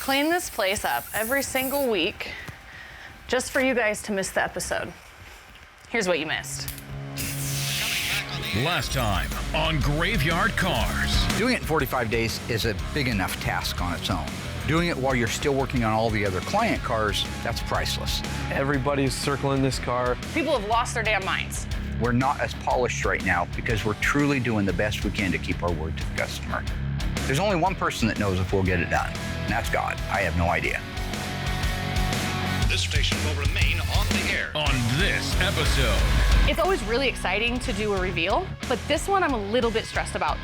clean this place up every single week just for you guys to miss the episode. Here's what you missed. Last time on Graveyard Carz. Doing it in 45 days is a big enough task on its own. Doing it while you're still working on all the other client cars, that's priceless. Everybody's circling this car. People have lost their damn minds. We're not as polished right now because we're truly doing the best we can to keep our word to the customer. There's only one person that knows if we'll get it done, and that's God. I have no idea. This station will remain on the air. On this episode. It's always really exciting to do a reveal, but this one I'm a little bit stressed about.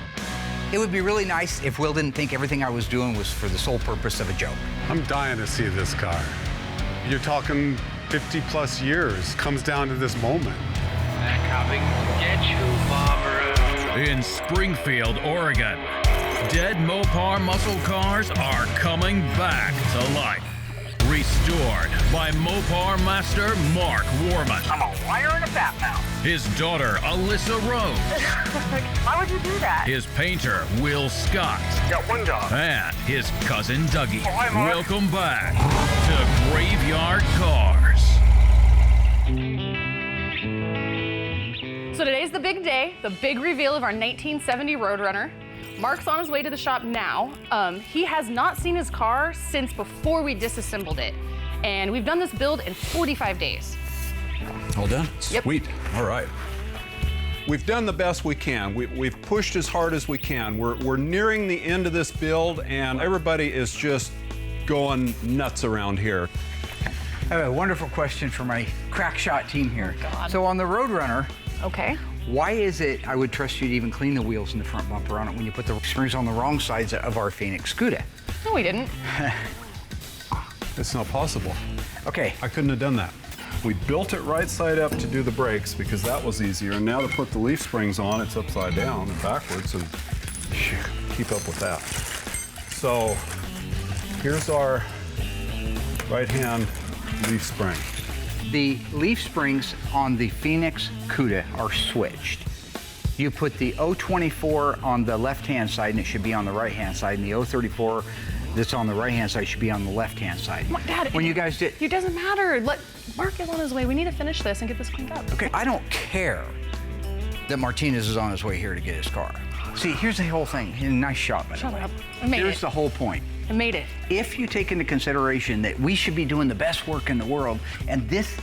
It would be really nice if Will didn't think everything I was doing was for the sole purpose of a joke. I'm dying to see this car. You're talking 50 plus years. Comes down to this moment. They're coming to get you, Barbara. In Springfield, Oregon, dead Mopar muscle cars are coming back to life. Restored by Mopar master Mark Warman. I'm a liar and a fat mouth. His daughter, Alyssa Rose. Why would you do that? His painter, Will Scott. Got one dog. And his cousin, Dougie. Oh, hi, Mark. Welcome back to Graveyard Carz. So today's the big day, the big reveal of our 1970 Roadrunner. Mark's on his way to the shop now. He has not seen his car since before we disassembled it. And we've done this build in 45 days. All done? Yep. Sweet. All right. We've done the best we can. We've pushed as hard as we can. We're nearing the end of this build, and everybody is just going nuts around here. I have a wonderful question for my crack shot team here. God. So on the Roadrunner, Okay. why is it I would trust you to even clean the wheels and the front bumper on it when you put the springs on the wrong sides of our Phoenix Cuda? No, we didn't. It's not possible. Okay, I couldn't have done that. We built it right side up to do the brakes because that was easier. And now to put the leaf springs on, it's upside down and backwards, and keep up with that. So here's our right-hand leaf spring. the leaf springs on the Phoenix Cuda are switched. You put the 024 on the left-hand side and it should be on the right-hand side, and the 034 that's on the right-hand side should be on the left-hand side. Dad, when you guys did... It doesn't matter. Let Mark is on his way. We need to finish this and get this cleaned up. Okay, I don't care that Martinez is on his way here to get his car. See, here's the whole thing. Nice shot, by the way. Shut up. I made Here's it. the whole point. I made it. If you take into consideration that we should be doing the best work in the world, and this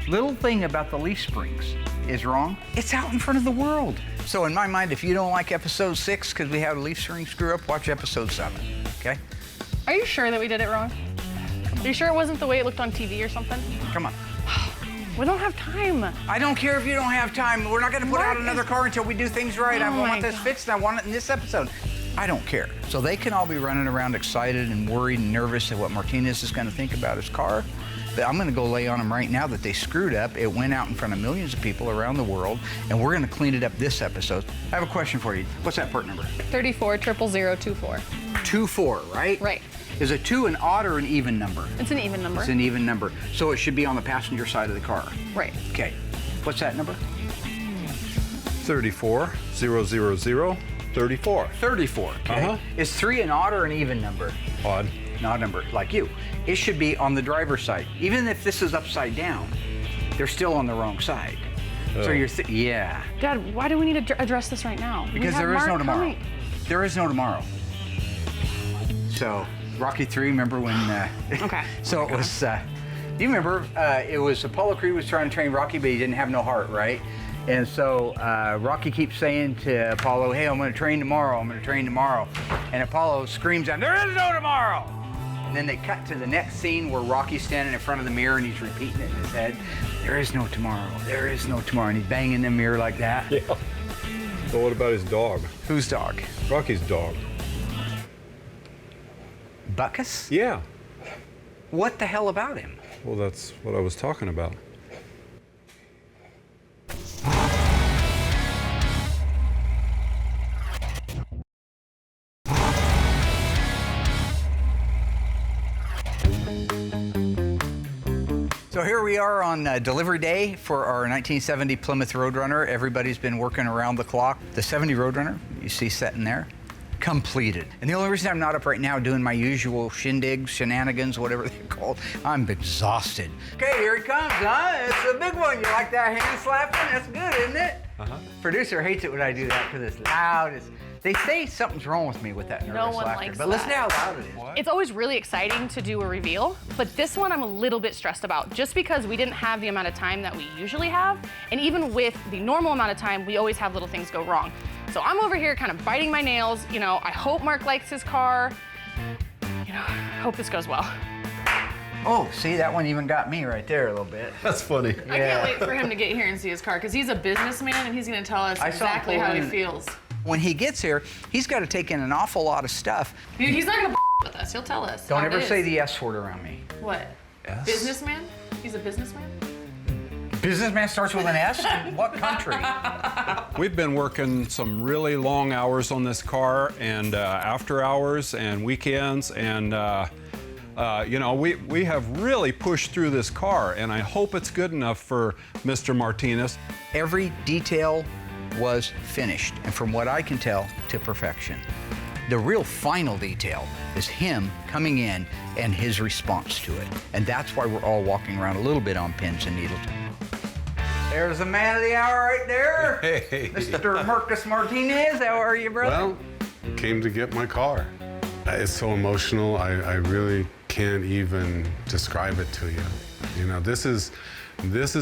little thing about the leaf springs is wrong, it's out in front of the world. So in my mind, if you don't like episode 6 because we had a leaf spring screw up, watch episode 7, okay? Are you sure that we did it wrong? Are you sure it wasn't the way it looked on TV or something? Come on. We don't have time. I don't care if you don't have time. We're not gonna put out another car until we do things right. I Oh want my this God. fixed, and I want it in this episode. I don't care. So they can all be running around excited and worried and nervous at what Martinez is gonna think about his car. But I'm gonna go lay on them right now that they screwed up. It went out in front of millions of people around the world, and we're gonna clean it up this episode. I have a question for you. What's that part number? 340024. 24, right? Right. Is a 2 an odd or an even number? It's an even number. It's an even number. So it should be on the passenger side of the car. Right. Okay. What's that number? 3400034. 34, okay? Uh-huh. Is 3 an odd or an even number? Odd. An odd number, like you. It should be on the driver's side. Even if this is upside down, they're still on the wrong side. So you're, yeah. Dad, why do we need to address this right now? We Because have there is no Mark tomorrow. coming. There is no tomorrow. So, Rocky 3, remember when, Okay. So it was, you remember, it was Apollo Creed was trying to train Rocky, but he didn't have no heart, right? And so Rocky keeps saying to Apollo, hey, I'm gonna train tomorrow, I'm gonna train tomorrow. And Apollo screams out, there is no tomorrow! And then they cut to the next scene where Rocky's standing in front of the mirror and he's repeating it in his head, there is no tomorrow, there is no tomorrow. And he's banging the mirror like that. Yeah. So what about his dog? Whose dog? Rocky's dog. Buckus? Yeah. What the hell about him? Well, that's what I was talking about. So here we are on delivery day for our 1970 Plymouth Roadrunner. Everybody's been working around the clock. The 70 Roadrunner, you see sitting there, completed. And the only reason I'm not up right now doing my usual shindigs, shenanigans, whatever they're called, I'm exhausted. Okay, here it comes, huh? It's a big one. You like that hand slapping? That's good, isn't it? Producer hates it when I do that because it's loud. They say something's wrong with me with that nervous No one laughter, likes but listen to that. how loud it is. It's always really exciting to do a reveal, but this one I'm a little bit stressed about just because we didn't have the amount of time that we usually have. And even with the normal amount of time, we always have little things go wrong. So I'm over here kind of biting my nails. You know, I hope Mark likes his car. You know, I hope this goes well. Oh, see, that one even got me right there a little bit. That's funny. I can't wait for him to get here and see his car because he's a businessman and he's gonna tell us exactly how he feels. When he gets here, he's got to take in an awful lot of stuff. He's not gonna with us, he'll tell us. Don't how it ever is. say the S word around me. What? S? Businessman? He's a businessman? Businessman starts with an S? What country? We've been working some really long hours on this car, and after hours and weekends, and you know, we have really pushed through this car, and I hope it's good enough for Mr. Martinez. Every detail was finished, and from what I can tell, to perfection. The real final detail is him coming in and his response to it. And that's why we're all walking around a little bit on pins and needles. There's the man of the hour right there. Hey. Mr. Marcus Martinez, how are you, brother? Well, came to get my car. It's so emotional, I really can't even describe it to you. You know, this is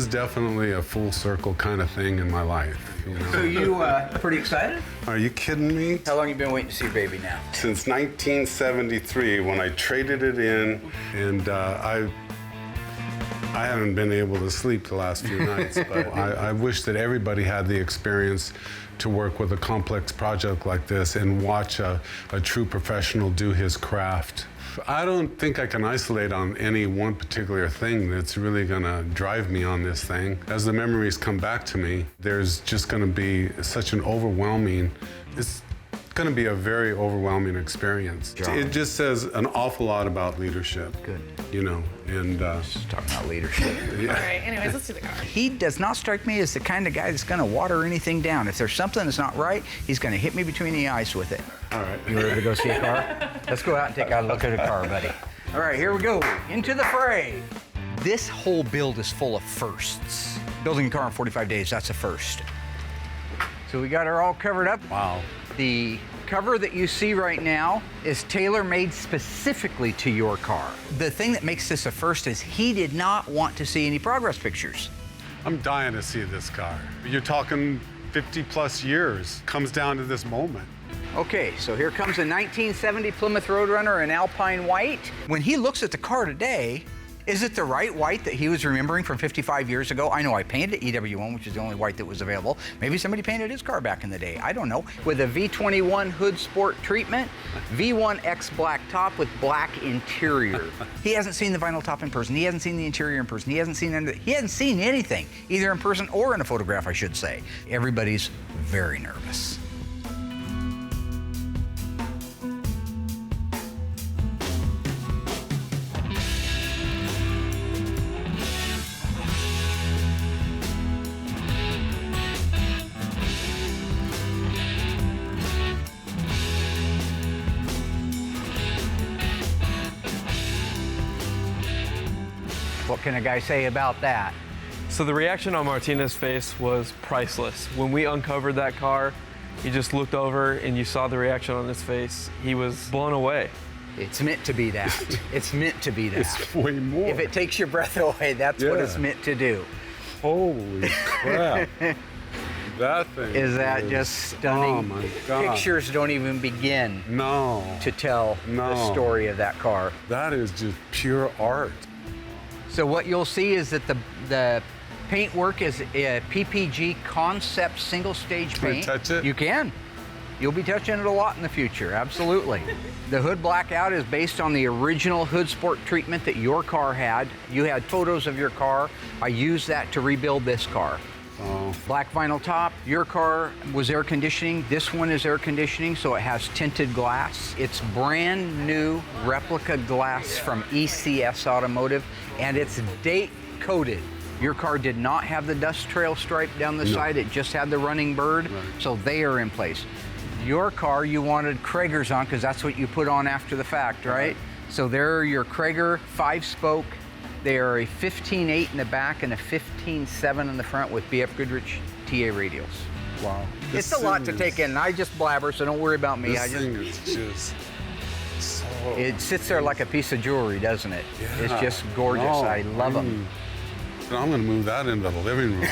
definitely a full circle kind of thing in my life. You know? So you pretty excited? Are you kidding me? How long you been waiting to see your baby now? Since 1973, when I traded it in, and I haven't been able to sleep the last few nights, but I wish that everybody had the experience to work with a complex project like this and watch a true professional do his craft. I don't think I can isolate on any one particular thing that's really gonna drive me on this thing. As the memories come back to me, there's just gonna be such an overwhelming, it's gonna be a very overwhelming experience. It just says an awful lot about leadership. Good. You know, and Just talking about leadership. yeah. All right, anyways, let's see the car. He does not strike me as the kind of guy that's gonna water anything down. If there's something that's not right, he's gonna hit me between the eyes with it. All right. You ready to go see a car? Let's go out and take a look at a car, buddy. All right, here we go. Into the fray. This whole build is full of firsts. Building a car in 45 days, that's a first. So we got her all covered up. Wow. The cover that you see right now is tailor-made specifically to your car. The thing that makes this a first is he did not want to see any progress pictures. I'm dying to see this car. You're talking 50 plus years, comes down to this moment. Okay, so here comes a 1970 Plymouth Roadrunner in Alpine white. When he looks at the car today, is it the right white that he was remembering from 55 years ago? I know I painted EW1, which is the only white that was available. Maybe somebody painted his car back in the day. I don't know. With a V21 Hood Sport treatment, V1X black top with black interior. He hasn't seen the vinyl top in person. He hasn't seen the interior in person. He hasn't seen anything, either in person or in a photograph, I should say. Everybody's very nervous. What can a guy say about that? So the reaction on Martinez's face was priceless. When we uncovered that car, he just looked over and you saw the reaction on his face. He was blown away. It's meant to be that. It's meant to be that. It's way more. If it takes your breath away, that's what it's meant to do. Holy crap. That thing Is that just stunning? Oh my God. Pictures don't even begin No. to tell the story of that car. That is just pure art. So what you'll see is that the paintwork is a PPG concept single stage Can I paint. touch it? You can. You'll be touching it a lot in the future, absolutely. The hood blackout is based on the original Hood Sport treatment that your car had. You had photos of your car. I used that to rebuild this car. Oh. Black vinyl top. Your car was air conditioning. This one is air conditioning, so it has tinted glass. It's brand new replica glass from ECS Automotive, and it's date coated. Your car did not have the dust trail stripe down the side. It just had the running bird, so they are in place. your car, you wanted Kragers on because that's what you put on after the fact, right? So there are your Krager 5-spoke. They are a 15.8 in the back and a 15.7 in the front with BF Goodrich TA radials. Wow. It's a lot to take in. I just blabber, so don't worry about me. This thing is just so... It sits there like a piece of jewelry, doesn't it? Yeah. It's just gorgeous. No, I love them. I'm going to move that into the living room.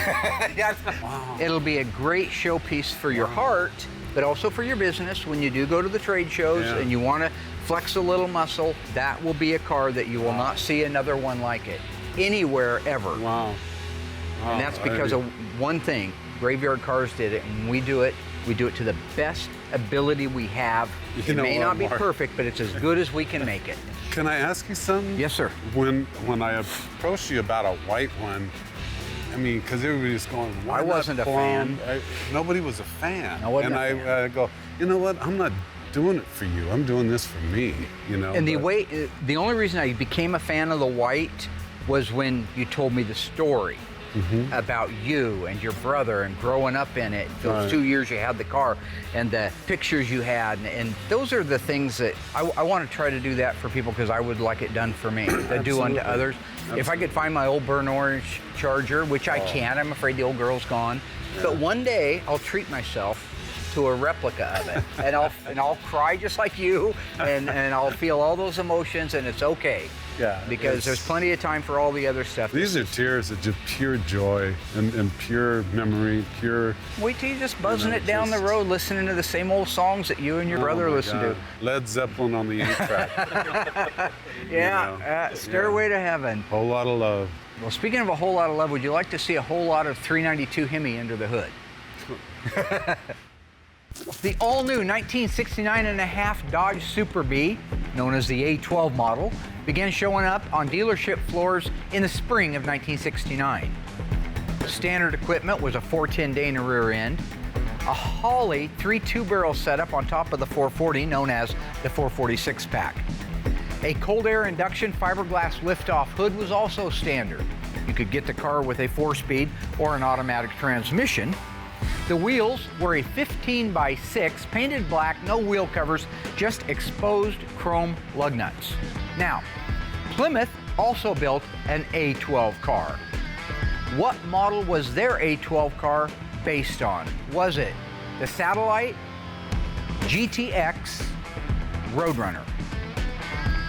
Wow. It'll be a great showpiece for your heart, but also for your business. When you do go to the trade shows and you want to flex a little muscle, that will be a car that you will not see another one like it anywhere ever. Wow. And that's because of one thing. Graveyard Carz did it, and we do it to the best ability we have. It may not be perfect, but it's as good as we can make it. Can I ask you something? Yes, sir. When I approached you about a white one, I mean, because everybody's going, why I wasn't a blonde? fan. Nobody was a fan. I wasn't and a fan. I go, you know what? I'm not doing it for you. I'm doing this for me, you know? And the only reason I became a fan of the white was when you told me the story about you and your brother and growing up in it, those 2 years you had the car and the pictures you had. And those are the things that I want to try to do that for people because I would like it done for me, to do unto others. Absolutely. If I could find my old burnt orange Charger, which I can't, I'm afraid the old girl's gone. Yeah. But one day I'll treat myself to a replica of it, and I'll cry just like you, and I'll feel all those emotions, and it's okay. Yeah. Because there's plenty of time for all the other stuff. These are tears of just pure joy and pure memory, pure. Wait till you're just buzzing it down the road, listening to the same old songs that you and your brother listen to. Led Zeppelin on the 8-track. Stairway to Heaven. Whole lot of love. Well, speaking of a whole lot of love, would you like to see a whole lot of 392 Hemi under the hood? The all-new 1969.5 Dodge Super Bee, known as the A12 model, began showing up on dealership floors in the spring of 1969. Standard equipment was a 410 Dana rear end, a Holley 3 2-barrel setup on top of the 440, known as the 446 pack. A cold air induction fiberglass liftoff hood was also standard. You could get the car with a 4-speed or an automatic transmission. The wheels were a 15x6, painted black, no wheel covers, just exposed chrome lug nuts. Now, Plymouth also built an A12 car. What model was their A12 car based on? Was it the Satellite, GTX, Roadrunner?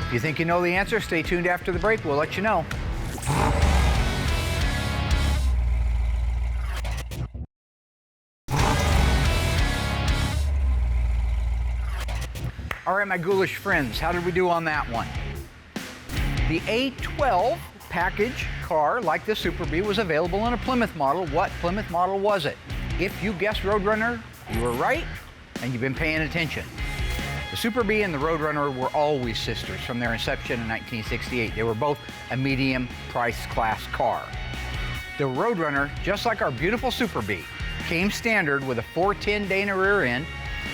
If you think you know the answer, stay tuned after the break. We'll let you know. All right, my ghoulish friends, how did we do on that one? The A12 package car, like the Super Bee, was available in a Plymouth model. What Plymouth model was it? If you guessed Roadrunner, you were right, and you've been paying attention. The Super Bee and the Roadrunner were always sisters from their inception in 1968. They were both a medium price class car. The Roadrunner, just like our beautiful Super Bee, came standard with a 410 Dana rear end.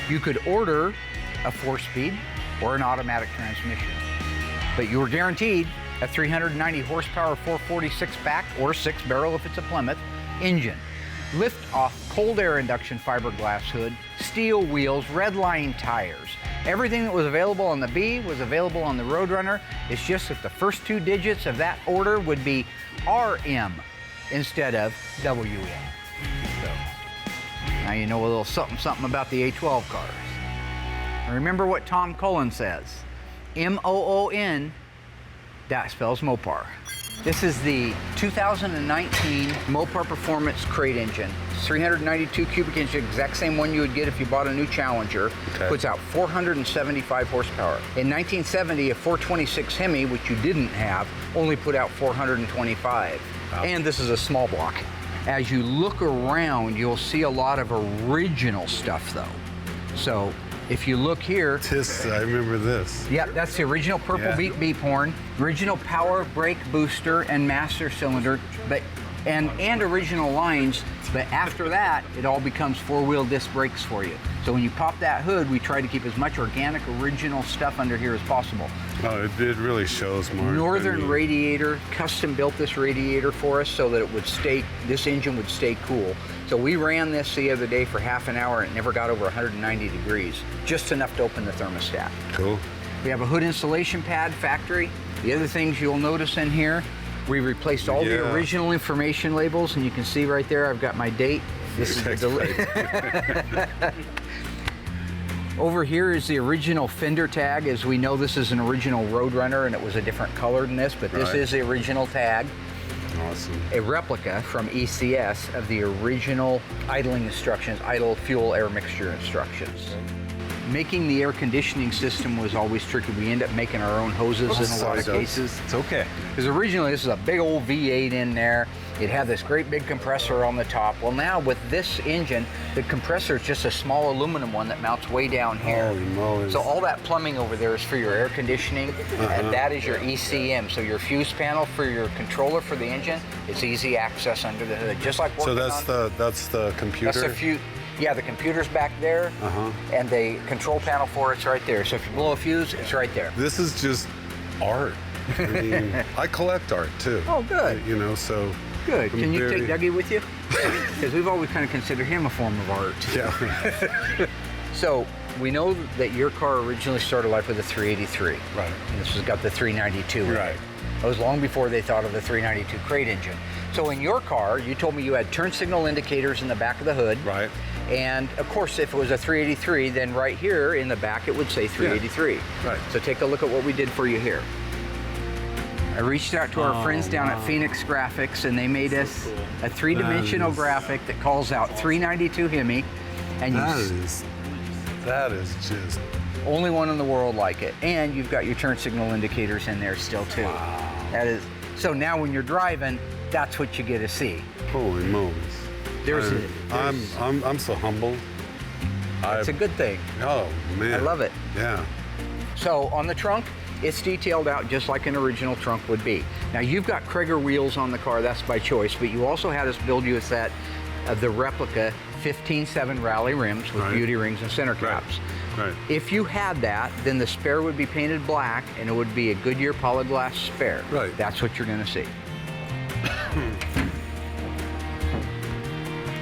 You could order a 4-speed or an automatic transmission, but you were guaranteed a 390 horsepower 446 back or 6-barrel if it's a Plymouth engine. Lift-off cold air induction fiberglass hood, steel wheels, red line tires. Everything that was available on the Bee was available on the Roadrunner. It's just that the first 2 digits of that order would be RM instead of WM. So now you know a little something about the A12 cars. Remember what Tom Cullen says, M-O-O-N, that spells Mopar. This is the 2019 Mopar Performance crate engine. It's 392 cubic inch, exact same one you would get if you bought a new Challenger. Okay. Puts out 475 horsepower. In 1970, a 426 Hemi, which you didn't have, only put out 425. Wow. And this is a small block. As you look around, you'll see a lot of original stuff though. So, if you look here, I remember this. Yeah, that's the original purple beep horn, original power brake booster and master cylinder, and original lines. But after that, it all becomes 4-wheel disc brakes for you. So when you pop that hood, we try to keep as much organic, original stuff under here as possible. Oh, it really shows, Mark. Northern I mean, radiator, custom built this radiator for us so that it would stay, this engine would stay cool. So we ran this the other day for half an hour and it never got over 190 degrees, just enough to open the thermostat. Cool. We have a hood insulation pad factory. The other things you'll notice in here, we replaced all the original information labels, and you can see right there, I've got my date. This is the Over here is the original fender tag. As we know, this is an original Roadrunner, and it was a different color than this, but this is the original tag. Awesome. A replica from ECS of the original idling instructions, idle fuel air mixture instructions. Making the air conditioning system was always tricky. We end up making our own hoses in a lot of cases. It's okay. Because originally this is a big old V8 in there. It had this great big compressor on the top. Well, now with this engine, the compressor is just a small aluminum one that mounts way down here. Holy moly. So all that plumbing over there is for your air conditioning, and that is your ECM. So your fuse panel for your controller for the engine, it's easy access under the hood, just like So working that's the computer? That's the fuse. Yeah, the computer's back there, and the control panel for it's right there. So if you blow a fuse, it's right there. This is just art. I mean, I collect art too. Oh, good. You know, so. Good. I'm Can you very- take Dougie with you? Because we've always kind of considered him a form of art. Yeah. So we know that your car originally started life with a 383. Right. And this has got the 392 in it. Right. That was long before they thought of the 392 crate engine. So in your car, you told me you had turn signal indicators in the back of the hood. Right. And of course, if it was a 383, then right here in the back, it would say 383. Right. So take a look at what we did for you here. I reached out to our friends down at Phoenix Graphics, and they made us a three-dimensional graphic that calls out 392 Hemi. And That is just. only one in the world like it. And you've got your turn signal indicators in there still too. Wow. That is, so now when you're driving, that's what you get to see. Holy moly. I'm so humbled. It's a good thing. Oh man. I love it. Yeah. So on the trunk, it's detailed out just like an original trunk would be. Now you've got Krager wheels on the car, that's by choice, but you also had us build you a set of the replica 15.7 rally rims with beauty rings and center caps. Right. If you had that, then the spare would be painted black and it would be a Goodyear polyglass spare. Right. That's what you're gonna see.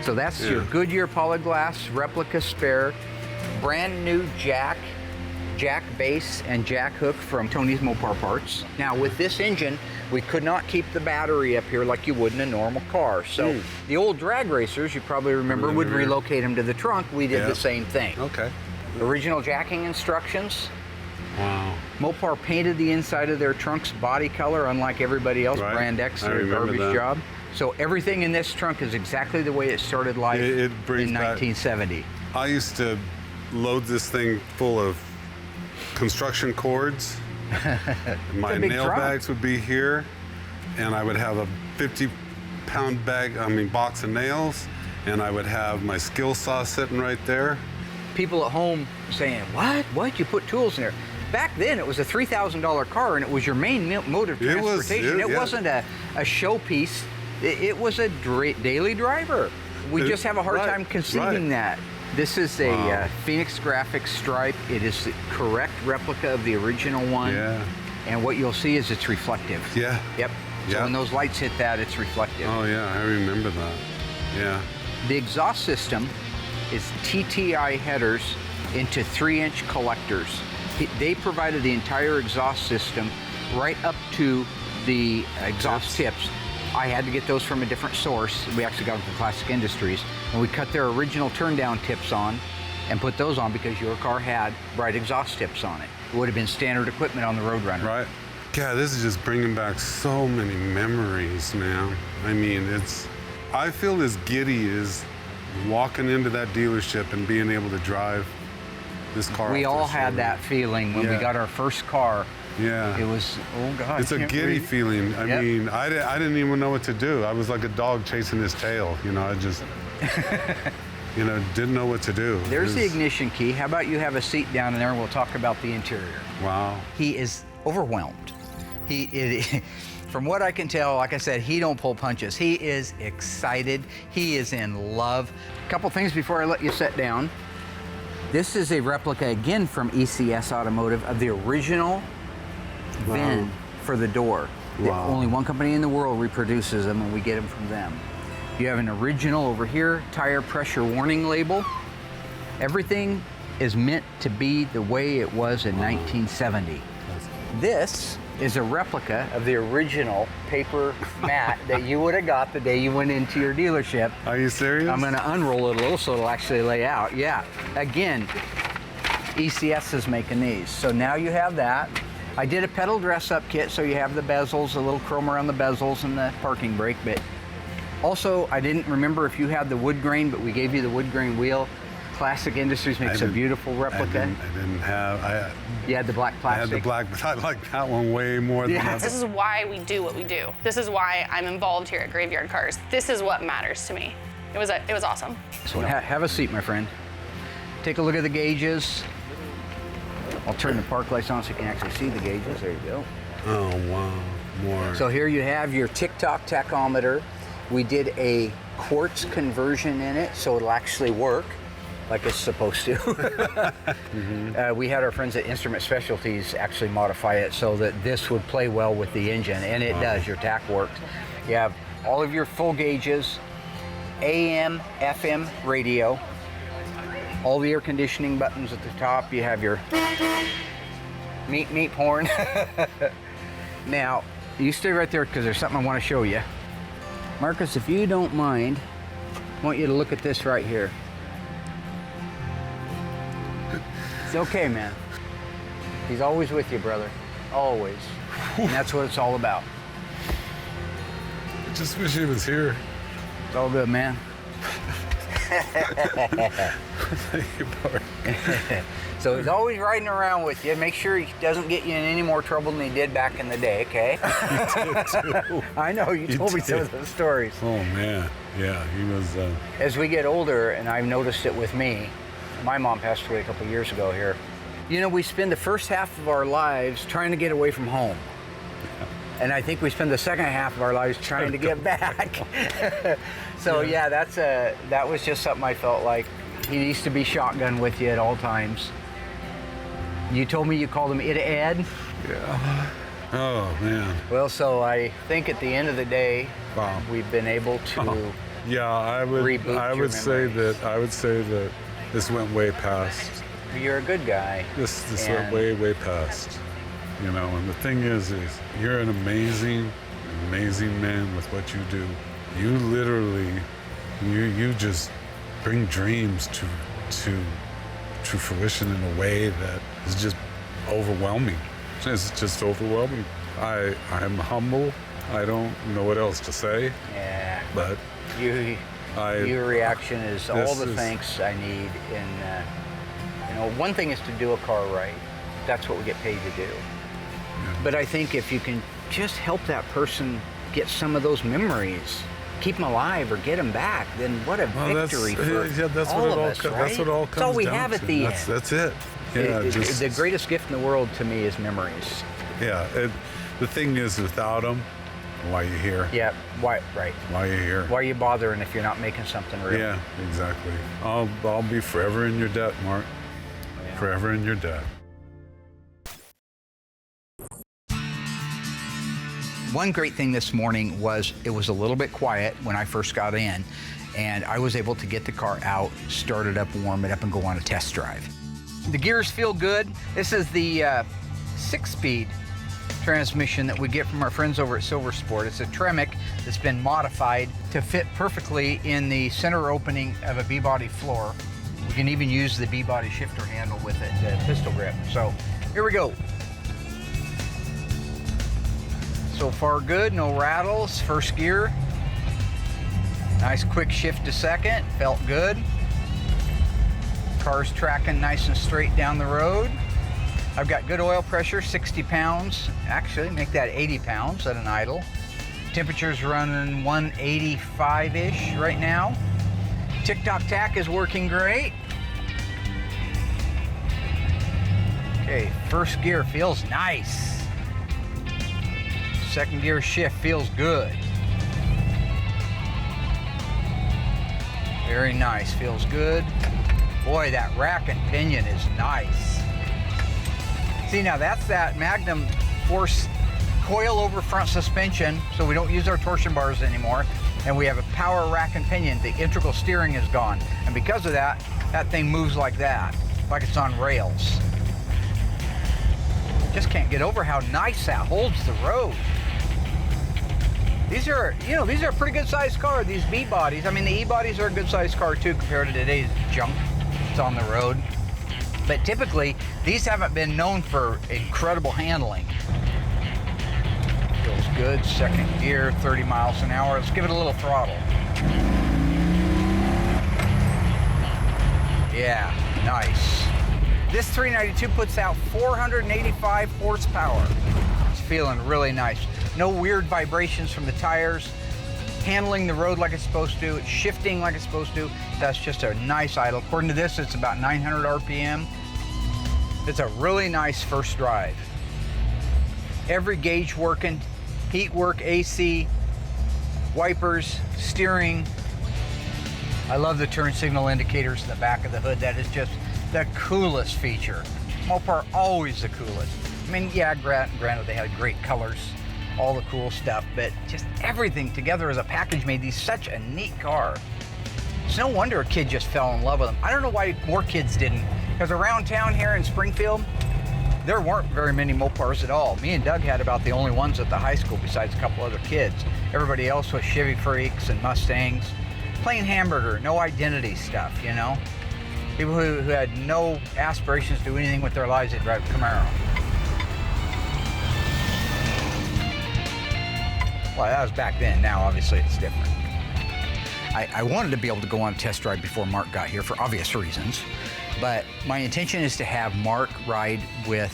So that's your Goodyear polyglass replica spare, brand new jack base and jack hook from Tony's Mopar Parts. Now with this engine, we could not keep the battery up here like you would in a normal car. So the old drag racers, you probably remember, would relocate them to the trunk. We did the same thing. Okay. Original jacking instructions. Wow. Mopar painted the inside of their trunk's body color, unlike everybody else. Right. Brand X, I their remember garbage that. job. So everything in this trunk is exactly the way it started life It brings in back- 1970. I used to load this thing full of construction cords. My a big nail truck. bags would be here, and I would have a 50-pound box of nails, and I would have my skill saw sitting right there. People at home saying, what? You put tools in there. Back then, it was a $3,000 car, and it was your main mode of It was- transportation. It yeah. wasn't a showpiece. It was a daily driver. We just have a hard time conceiving that. This is a Phoenix Graphics stripe. It is the correct replica of the original one. Yeah. And what you'll see is it's reflective. Yeah. Yep. So Yeah. when those lights hit that, it's reflective. Oh yeah, I remember that. Yeah. The exhaust system is TTI headers into 3-inch collectors. They provided the entire exhaust system right up to the exhaust tips. I had to get those from a different source. We actually got them from Classic Industries, and we cut their original turn-down tips on and put those on because your car had bright exhaust tips on it. It would have been standard equipment on the Roadrunner. Right. Yeah, this is just bringing back so many memories, man. I mean, I feel as giddy as walking into that dealership and being able to drive this car. We off all the had showroom. that feeling when we Yeah. got our first car. Yeah. It was, oh God. It's a can't giddy breathe. feeling. I Yep. mean, I didn't even know what to do. I was like a dog chasing his tail. You know, I just, didn't know what to do. There's It the was- ignition key. How about you have a seat down in there and we'll talk about the interior. Wow. He is overwhelmed. From what I can tell, like I said, he don't pull punches. He is excited. He is in love. A couple things before I let you sit down. This is a replica again from ECS Automotive of the original VIN for the door. Wow. Only one company in the world reproduces them, and we get them from them. You have an original over here, tire pressure warning label. Everything is meant to be the way it was in 1970. This is a replica of the original paper mat that you would have got the day you went into your dealership. Are you serious? I'm gonna unroll it a little so it'll actually lay out. Yeah, again, ECS is making these. So now you have that. I did a pedal dress up kit, so you have the bezels, a little chrome around the bezels and the parking brake, but also I didn't remember if you had the wood grain, but we gave you the wood grain wheel. Classic Industries makes a beautiful replica. I didn't have, You had the black I plastic. had the black, but I like that one way more than that. This is why we do what we do. This is why I'm involved here at Graveyard Carz. This is what matters to me. It was awesome. So have a seat, my friend. Take a look at the gauges. I'll turn the park lights on so you can actually see the gauges. There you go. Oh, wow, more. So here you have your tick-tock tachometer. We did a quartz conversion in it, so it'll actually work like it's supposed to. We had our friends at Instrument Specialties actually modify it so that this would play well with the engine, and it does. Your tach works. You have all of your full gauges, AM, FM radio, all the air conditioning buttons at the top. You have your meep horn. Now, you stay right there because there's something I want to show you. Marcus, if you don't mind, I want you to look at this right here. It's okay, man. He's always with you, brother. Always. And that's what it's all about. I just wish he was here. It's all good, man. Thank you, Bart. So he's always riding around with you. Make sure he doesn't get you in any more trouble than he did back in the day, okay? You did too. I know, you told me some of those stories. Oh, man. Yeah, he was. As we get older, and I've noticed it with me, my mom passed away a couple years ago here. You know, we spend the first half of our lives trying to get away from home. And I think we spend the second half of our lives trying to get back. So yeah, that was just something I felt like he needs to be shotgun with you at all times. You told me you called him Ed? Yeah. Oh, man. Well, so I think at the end of the day, Wow. we've been able to Yeah, I would say that this went way past. You're a good guy. This went way past. You know, and the thing is you're an amazing man with what you do. You literally, you just bring dreams to fruition in a way that is just overwhelming. It's just overwhelming. I'm humble. I don't know what else to say. Yeah. But your reaction is all the thanks I need. And you know, one thing is to do a car right. That's what we get paid to do. Yeah. But I think if you can just help that person get some of those memories, keep them alive or get them back, then what a victory for all of us, right? That's what it all comes down to. That's all we have at the end. That's it. Yeah, the greatest gift in the world to me is memories. Yeah, the thing is, without them, why you here? Yeah, why? Right. Why you here? Why are you bothering if you're not making something real? Yeah, exactly. I'll be forever in your debt, Mark. Yeah. Forever in your debt. One great thing this morning was it was a little bit quiet when I first got in, and I was able to get the car out, start it up, warm it up, and go on a test drive. The gears feel good. This is the 6-speed transmission that we get from our friends over at Silver Sport. It's a Tremec that's been modified to fit perfectly in the center opening of a B-body floor. We can even use the B-body shifter handle with it, the pistol grip. So here we go. So far good, no rattles. First gear. Nice quick shift to second, felt good. Car's tracking nice and straight down the road. I've got good oil pressure, 60 pounds. Actually, make that 80 pounds at an idle. Temperature's running 185-ish right now. Tick-tock tack is working great. Okay, first gear feels nice. Second gear shift feels good. Very nice, feels good. Boy, that rack and pinion is nice. See, now that's that Magnum force coil-over front suspension, so we don't use our torsion bars anymore. And we have a power rack and pinion. The integral steering is gone. And because of that, that thing moves like that, like it's on rails. Just can't get over how nice that holds the road. These are, you know, these are a pretty good sized car, these B bodies. I mean, the E bodies are a good sized car too compared to today's junk that's on the road. But typically, these haven't been known for incredible handling. Feels good, second gear, 30 miles an hour. Let's give it a little throttle. Yeah, nice. This 392 puts out 485 horsepower. It's feeling really nice. No weird vibrations from the tires. Handling the road like it's supposed to. It's shifting like it's supposed to. That's just a nice idle. According to this, it's about 900 RPM. It's a really nice first drive. Every gauge working, heat work, AC, wipers, steering. I love the turn signal indicators in the back of the hood. That is just the coolest feature. Mopar always the coolest. I mean, yeah, granted they had great colors, all the cool stuff, but just everything together as a package made these such a neat car. It's no wonder a kid just fell in love with them. I don't know why more kids didn't, because around town here in Springfield, there weren't very many Mopars at all. Me and Doug had about the only ones at the high school besides a couple other kids. Everybody else was Chevy freaks and Mustangs. Plain hamburger, no identity stuff, you know? People who had no aspirations to do anything with their lives, they'd drive a Camaro. Well, that was back then. Now, obviously, it's different. I wanted to be able to go on a test drive before Mark got here for obvious reasons, but my intention is to have Mark ride with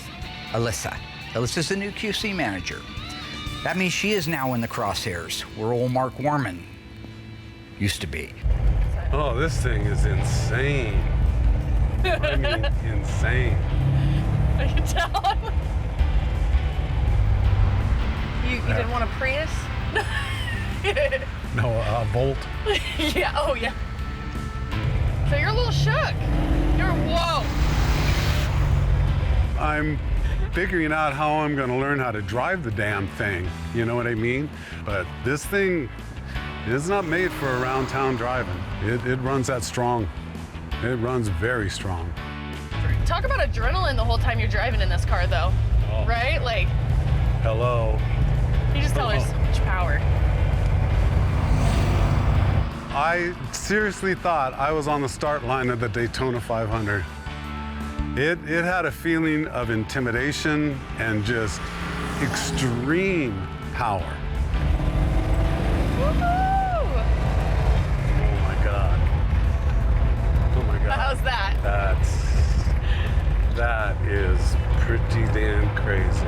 Alyssa. Alyssa's the new QC manager. That means she is now in the crosshairs, where old Mark Warman used to be. Oh, this thing is insane. I mean, insane. I can tell. You didn't want a Prius? No, a Volt. Yeah, oh yeah. So you're a little shook. Whoa. I'm figuring out how I'm gonna learn how to drive the damn thing. You know what I mean? But this thing is not made for around town driving. It runs that strong. It runs very strong. Talk about adrenaline the whole time you're driving in this car though, right? Like, Hello. you just tell there's so much power. I seriously thought I was on the start line of the Daytona 500. It had a feeling of intimidation and just extreme power. Woohoo! Oh my God. Oh my God. How's that? That is pretty damn crazy.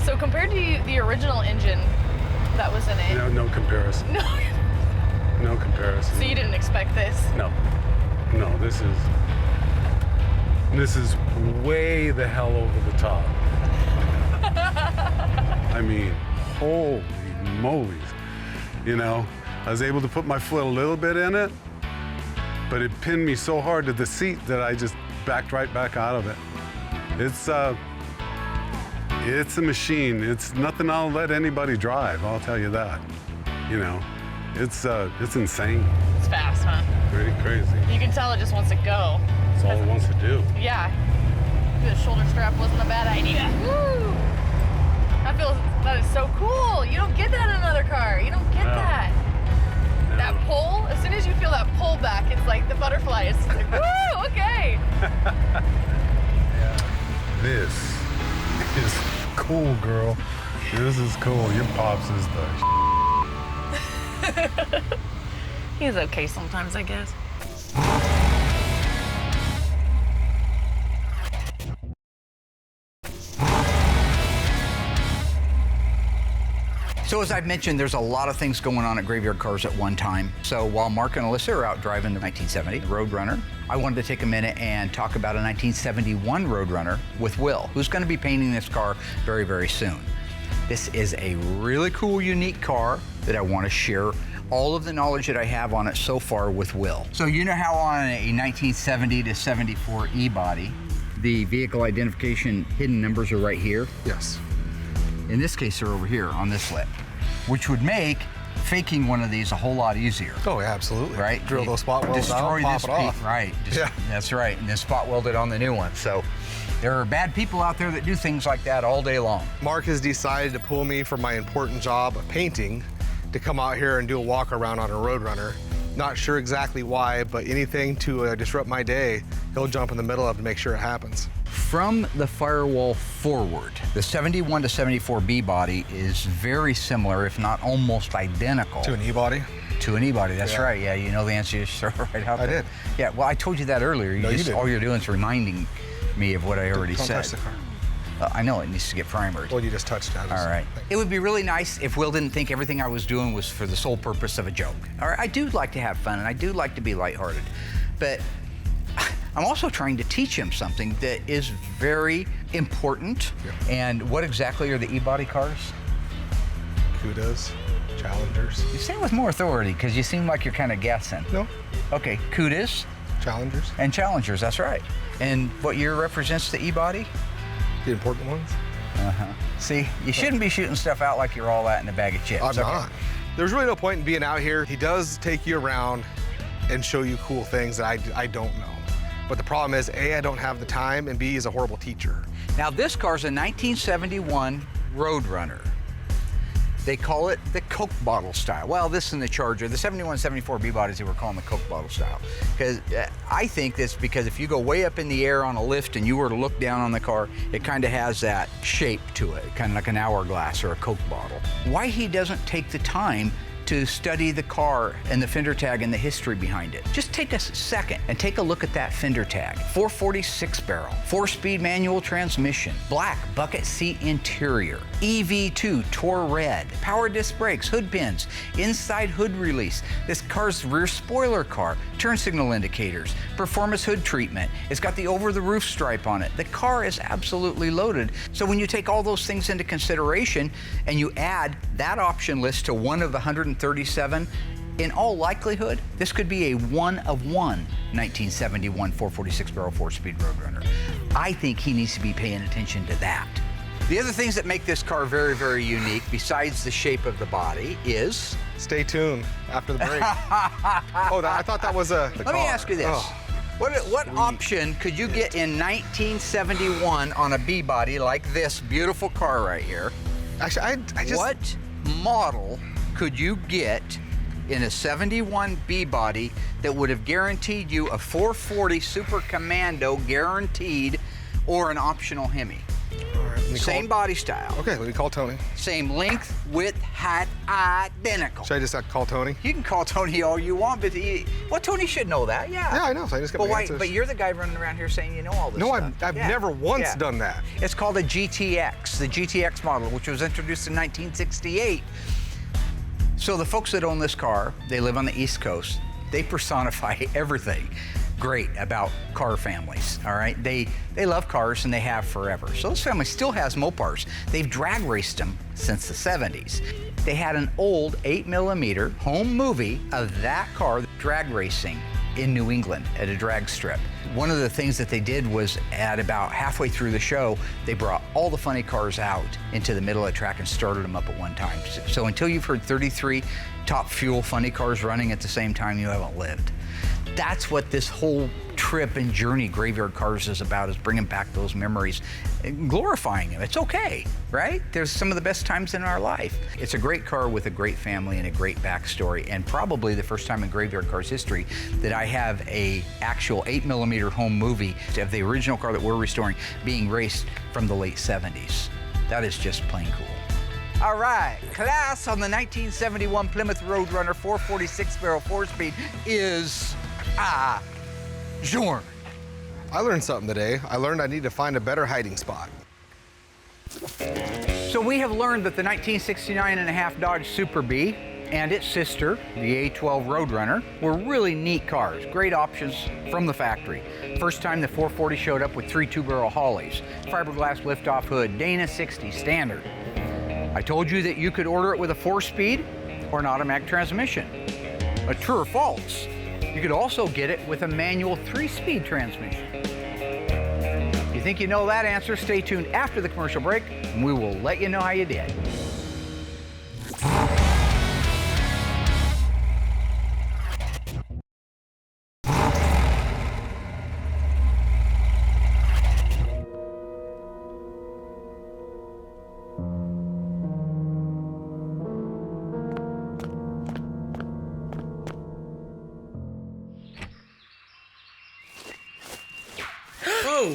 So compared to the original engine that was in it. No comparison. No. No comparison. So you didn't expect this? No, this is way the hell over the top. I mean, holy moly. You know, I was able to put my foot a little bit in it, but it pinned me so hard to the seat that I just backed right back out of it. It's a machine. It's nothing I'll let anybody drive, I'll tell you that. You know, it's insane. It's fast, huh? Pretty crazy. You can tell it just wants to go. That's all it wants to do. Yeah. The shoulder strap wasn't a bad idea. Woo! That is so cool. You don't get that in another car. You don't get that. No. That pull, as soon as you feel that pull back, it's like the butterfly. It's like, woo, okay. This is cool, girl. This is cool. Your pops is the He's okay sometimes, I guess. So as I've mentioned, there's a lot of things going on at Graveyard Carz at one time. So while Mark and Alyssa are out driving the 1970 Roadrunner, I wanted to take a minute and talk about a 1971 Roadrunner with Will, who's going to be painting this car very, very soon. This is a really cool, unique car that I want to share all of the knowledge that I have on it so far with Will. So you know how on a 1970 to 74 E-body, the vehicle identification hidden numbers are right here? Yes. In this case, they're over here on this lip, which would make faking one of these a whole lot easier. Oh, yeah, absolutely. Right? Drill those spot welds out, pop it off. Right. Yeah. That's right. And then spot weld it on the new one. So there are bad people out there that do things like that all day long. Mark has decided to pull me from my important job of painting to come out here and do a walk around on a Roadrunner. Not sure exactly why, but anything to disrupt my day, he'll jump in the middle of to make sure it happens. From the firewall forward, the 71 to 74 B body is very similar, if not almost identical. To an E-body? To an E-body, that's Yeah. right. Yeah, you know the answer, you just throw it right out there. I did. Yeah, well, I told you that earlier. No, you didn't. All you're doing is reminding me of what I already Don't said. touch the car. I know it needs to get primered. Well, you just touched that. All right. It would be really nice if Will didn't think everything I was doing was for the sole purpose of a joke. All right, I do like to have fun and I do like to be lighthearted, but I'm also trying to teach him something that is very important. Yeah. And what exactly are the E-body cars? Cudas, Challengers. You say it with more authority because you seem like you're kind of guessing. No, Okay, Cudas Challengers. and Challengers, that's right. And what year represents the E-body? The important ones. See, you shouldn't be shooting stuff out like you're all that in a bag of chips. I'm Okay. not. There's really no point in being out here. He does take you around and show you cool things that I don't know. But the problem is, A, I don't have the time, and B, he's a horrible teacher. Now this car's a 1971 Roadrunner. They call it the Coke bottle style. Well, this and the Charger, the 71, 74 B bodies, they were calling the Coke bottle style. Because I think that's because if you go way up in the air on a lift and you were to look down on the car, it kind of has that shape to it, kind of like an hourglass or a Coke bottle. Why he doesn't take the time to study the car and the fender tag and the history behind it. Just take a second and take a look at that fender tag. 446 barrel, 4-speed manual transmission, black bucket seat interior, EV2 Tour Red, power disc brakes, hood pins, inside hood release. This car's rear spoiler car, turn signal indicators, performance hood treatment. It's got the over-the-roof stripe on it. The car is absolutely loaded. So when you take all those things into consideration and you add that option list to one of the 137, in all likelihood, this could be a one of one 1971 446 barrel 4-speed Roadrunner. I think he needs to be paying attention to that. The other things that make this car very, very unique, besides the shape of the body, is... Stay tuned after the break. I thought that was the Let car. me ask you this. Oh, What option could you get in 1971 on a B-body like this beautiful car right here? actually, I just... What model could you get in a 71 B-body that would have guaranteed you a 440 Super Commando guaranteed or an optional Hemi? All right, let me Same call... body style, Okay, let me call Tony. same length, width, height, identical. Should I just call Tony? You can call Tony all you want, but Tony should know that, yeah. Yeah, I know. So I just got But my why? answers. But you're the guy running around here saying you know all this No, stuff. I've Yeah. never once Yeah. done that. It's called a GTX, the GTX model, which was introduced in 1968. So the folks that own this car, they live on the East Coast. They personify everything great about car families, all right? They love cars and they have forever. So this family still has Mopars. They've drag raced them since the 70s. They had an old 8mm home movie of that car drag racing in New England at a drag strip. One of the things that they did was at about halfway through the show, they brought all the funny cars out into the middle of the track and started them up at one time. So until you've heard 33 top fuel funny cars running at the same time, you haven't lived. That's what this whole trip and journey Graveyard Carz is about, is bringing back those memories and glorifying them. It's okay, right? There's some of the best times in our life. It's a great car with a great family and a great backstory, and probably the first time in Graveyard Carz history that I have a actual 8mm home movie of the original car that we're restoring being raced from the late 70s. That is just plain cool. All right, class on the 1971 Plymouth Roadrunner 446 barrel 4-speed is Jorn. I learned something today. I learned I need to find a better hiding spot. So we have learned that the 1969.5 Dodge Super Bee and its sister, the A12 Roadrunner, were really neat cars, great options from the factory. First time the 440 showed up with 3 2-barrel Hollies, fiberglass liftoff hood, Dana 60 standard. I told you that you could order it with a 4-speed or an automatic transmission. A true or false, you could also get it with a manual 3-speed transmission. If you think you know that answer, stay tuned after the commercial break. and we will let you know how you did.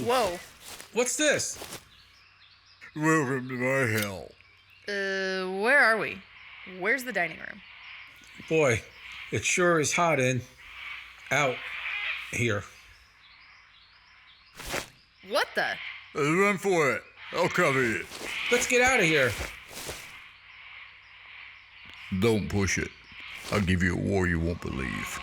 Whoa. What's this? Welcome to my hell. Where are we? Where's the dining room? Boy, it sure is hot out here. What the? Run for it. I'll cover you. Let's get out of here. Don't push it. I'll give you a war you won't believe.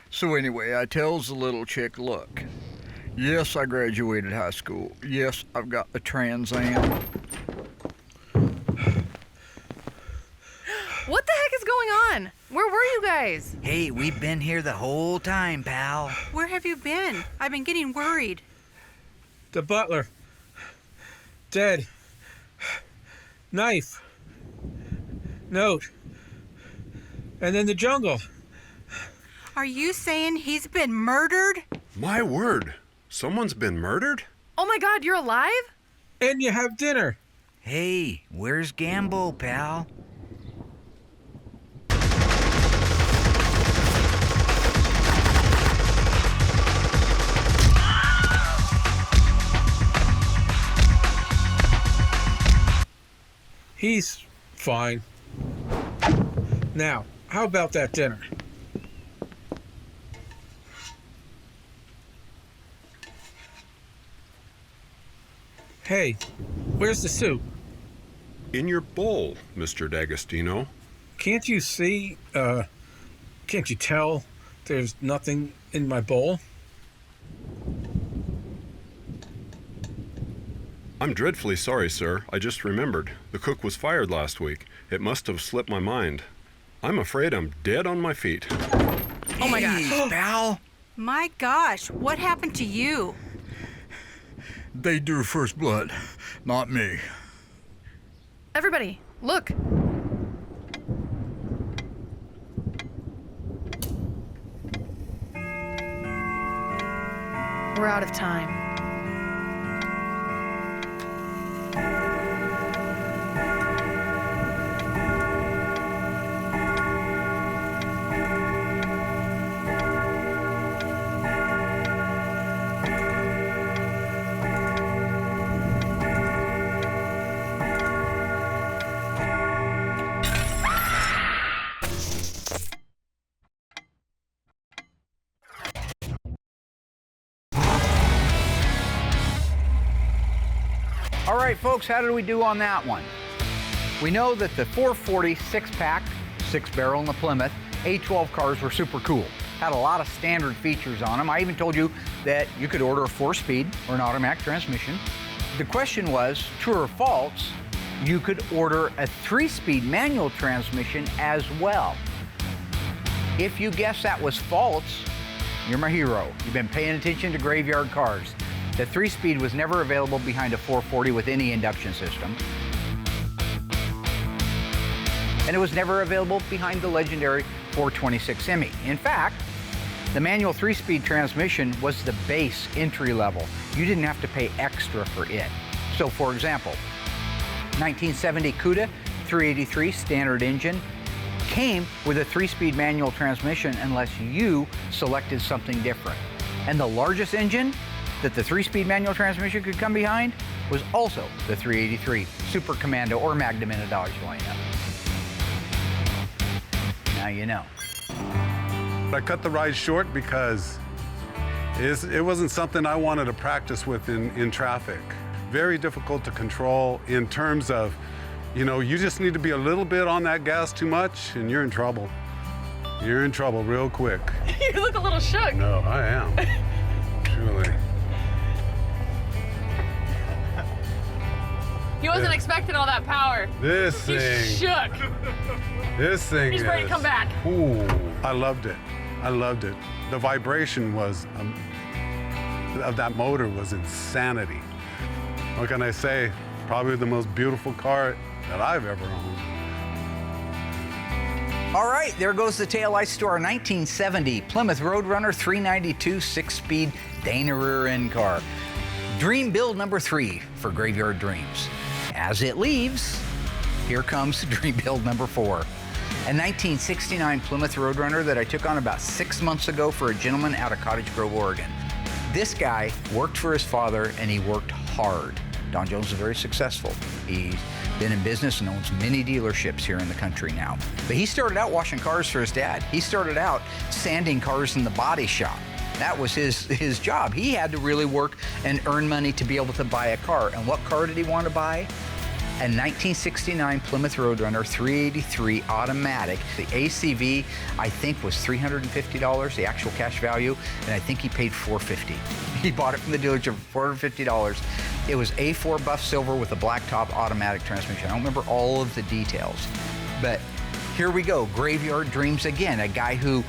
So anyway, I tells the little chick, look, yes, I graduated high school. Yes, I've got the Trans Am. What the heck is going on? Where were you guys? Hey, we've been here the whole time, pal. Where have you been? I've been getting worried. The butler. Dead. Knife. Note. And then the jungle. Are you saying he's been murdered? My word. Someone's been murdered? Oh my God, you're alive? And you have dinner. Hey, where's Gambo, pal? He's fine. Now, how about that dinner? Hey, where's the soup? In your bowl, Mr. D'Agostino. Can't you see, can't you tell there's nothing in my bowl? I'm dreadfully sorry, sir. I just remembered. The cook was fired last week. It must have slipped my mind. I'm afraid I'm dead on my feet. Oh my gosh. Pal. My gosh, what happened to you? They drew first blood, not me. Everybody, look. We're out of time. All right, folks, how did we do on that one? We know that the 440 six-pack, six-barrel in the Plymouth, A12 cars were super cool. Had a lot of standard features on them. I even told you that you could order a 4-speed or an automatic transmission. The question was, true or false, you could order a 3-speed manual transmission as well. If you guess that was false, you're my hero. You've been paying attention to Graveyard Carz. The 3-speed was never available behind a 440 with any induction system. And it was never available behind the legendary 426 Semi. In fact, the manual 3-speed transmission was the base entry level. You didn't have to pay extra for it. So for example, 1970 Cuda 383 standard engine came with a 3-speed manual transmission unless you selected something different. And the largest engine that the 3-speed manual transmission could come behind was also the 383 Super Commando or Magnum in a Dodge lineup. Now you know. I cut the ride short because it wasn't something I wanted to practice with in traffic. Very difficult to control in terms of, you know, you just need to be a little bit on that gas too much and you're in trouble. You're in trouble real quick. You look a little shook. No, I am. Truly. He wasn't expecting all that power. This He thing. shook. This thing He's ready to come back. Ooh, I loved it. I loved it. The vibration was of that motor was insanity. What can I say? Probably the most beautiful car that I've ever owned. All right, there goes the taillights to our 1970 Plymouth Roadrunner 392 6-speed Dana rear end car. Dream build number 3 for Graveyard Dreams. As it leaves, here comes dream build number 4. A 1969 Plymouth Roadrunner that I took on about 6 months ago for a gentleman out of Cottage Grove, Oregon. This guy worked for his father and he worked hard. Don Jones is very successful. He's been in business and owns many dealerships here in the country now. But he started out washing cars for his dad. He started out sanding cars in the body shop. That was his job. He had to really work and earn money to be able to buy a car. And what car did he want to buy? A 1969 Plymouth Roadrunner 383 automatic. The ACV, I think, was $350, the actual cash value, and I think he paid $450. He bought it from the dealership for $450. It was A4 buff silver with a black top automatic transmission. I don't remember all of the details, but here we go. Graveyard Dreams again, a guy who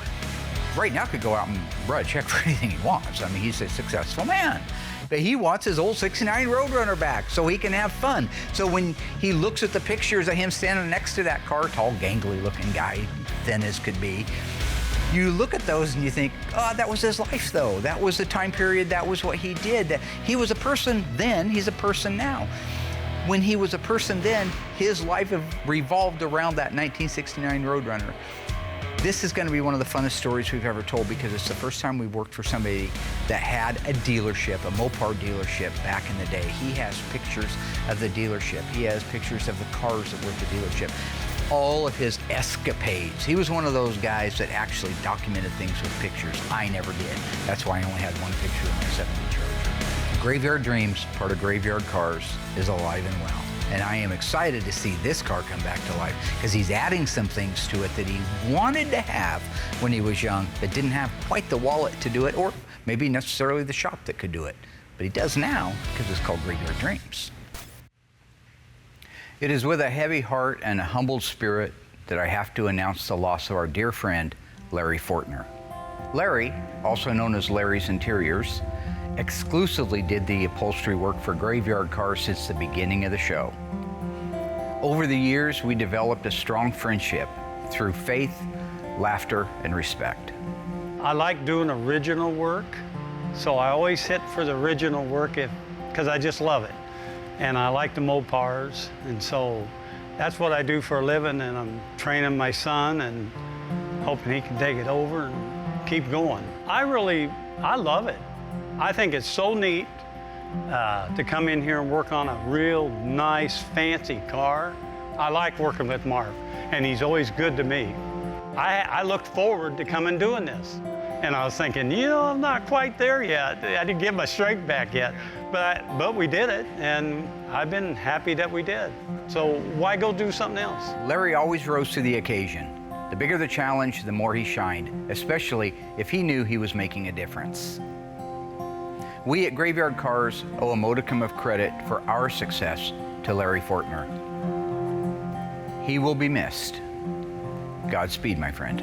right now could go out and write a check for anything he wants. I mean, he's a successful man. But he wants his old 69 Roadrunner back so he can have fun. So when he looks at the pictures of him standing next to that car, tall, gangly looking guy, thin as could be, you look at those and you think, oh, that was his life though. That was the time period, that was what he did. He was a person then, he's a person now. When he was a person then, his life revolved around that 1969 Roadrunner. This is going to be one of the funnest stories we've ever told because it's the first time we've worked for somebody that had a dealership, a Mopar dealership back in the day. He has pictures of the dealership. He has pictures of the cars that were at the dealership. All of his escapades. He was one of those guys that actually documented things with pictures. I never did. That's why I only had one picture of my 70 Charger. Graveyard Dreams, part of Graveyard Carz, is alive and well. And I am excited to see this car come back to life because he's adding some things to it that he wanted to have when he was young but didn't have quite the wallet to do it, or maybe necessarily the shop that could do it. But he does now because it's called Graveyard Dreams. It is with a heavy heart and a humbled spirit that I have to announce the loss of our dear friend, Larry Fortner. Larry, also known as Larry's Interiors, exclusively did the upholstery work for Graveyard Carz since the beginning of the show. Over the years, we developed a strong friendship through faith, laughter, and respect. I like doing original work, so I always hit for the original work because I just love it. And I like the Mopars, and so that's what I do for a living, and I'm training my son and hoping he can take it over and keep going. I love it. I think it's so neat to come in here and work on a real nice, fancy car. I like working with Mark, and he's always good to me. I looked forward to coming doing this. And I was thinking, I'm not quite there yet. I didn't get my strength back yet. But we did it, and I've been happy that we did. So why go do something else? Larry always rose to the occasion. The bigger the challenge, the more he shined, especially if he knew he was making a difference. We at Graveyard Carz owe a modicum of credit for our success to Larry Fortner. He will be missed. Godspeed, my friend.